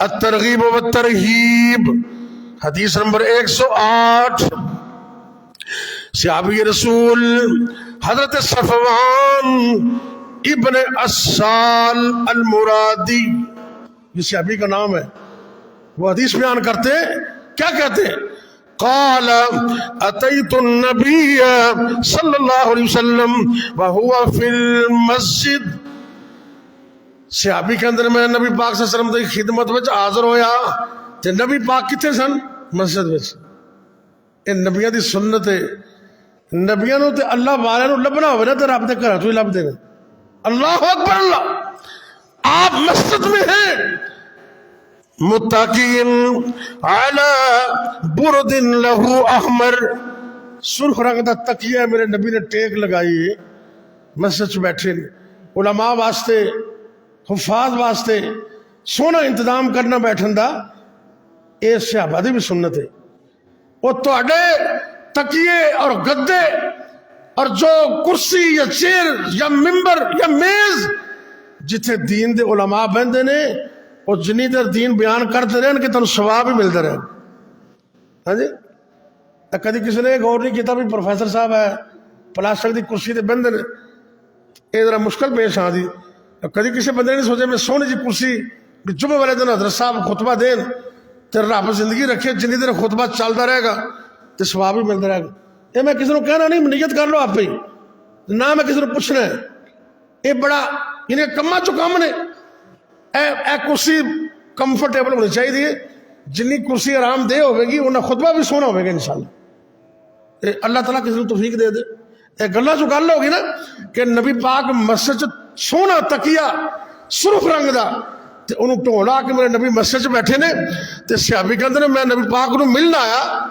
الترغیب والترہیب حدیث نمبر 108 صحابی رسول حضرت صفوان ابن اسال المرادی، یہ صحابی کا نام ہے، وہ حدیث بیان کرتے کیا کہتے ہیں؟ قال اتیت النبی صلی اللہ علیہ وسلم وهو فی المسجد، صحابی کے اندر میں نبی پاک صلی اللہ علیہ وسلم کی خدمت وچ حاضر ہویا تے نبی پاک کتنے سن؟ مسجد وچ۔ اے نبیاں دی سنت ہے، نبیاں نو تے اللہ والے نو لبنا ہوئے نا تے رب دے گھر تو ہی لب دے گا۔ اللہ اکبر اللہ، آپ مسجد میں ہیں متقین علی برد لہو احمر، سرخ رنگ دا تکیہ میرے نبی نے ٹیک لگائی ہے، مسجد چ بیٹھے علماء واسطے حفاظ واسطے سونا انتظام کرنا بیٹھن دا، اے صحابہ دی بھی سنت ہے۔ وہ تواڈے تکیے اور گدے اور جو کرسی یا چیئر یا ممبر یا میز جتھے دین دے علماء بہندے نے، اور جنی دیر دین بیان کرتے رہن کہ تنوں ثواب ہی ملتا رہے۔ ہاں جی، کدی کسی نے غور نہیں کیتا بھی پروفیسر صاحب ہے پلاسٹک دی کرسی تے بہندے نے، یہ ذرا مشکل پیش آ دی۔ کدی کسی بندے نے سوچے میں سونی جی کرسی بھی جمعے والے دن حضرت صاحب خطبہ دین تے رب زندگی رکھے جنی دیر خطبہ چلتا رہے گا تے ثواب بھی ملتا رہے گا۔ یہ میں کسی نے کہنا نہیں، نیت کر لو آپ ہی، نہ میں کسی نے پوچھنا ہے۔ یہ بڑا یعنی کما چو کم نے، اے کرسی کمفرٹیبل ہونی چاہیے، جنی کرسی آرام دہ ہوئے گی انہیں خطبہ بھی سونا ہوئے گا انشاءاللہ۔ اللہ تعالیٰ کسی نے توفیق دے دے۔ ایک گلہ جو گل ہوگی نا کہ نبی پاک مسجد سونا تکیہ سرخ رنگ دا تے انہوں ٹولا کہ میرے نبی مسجد بیٹھے نے تے صحابی کہندے نے میں نبی پاک نو ملنا آیا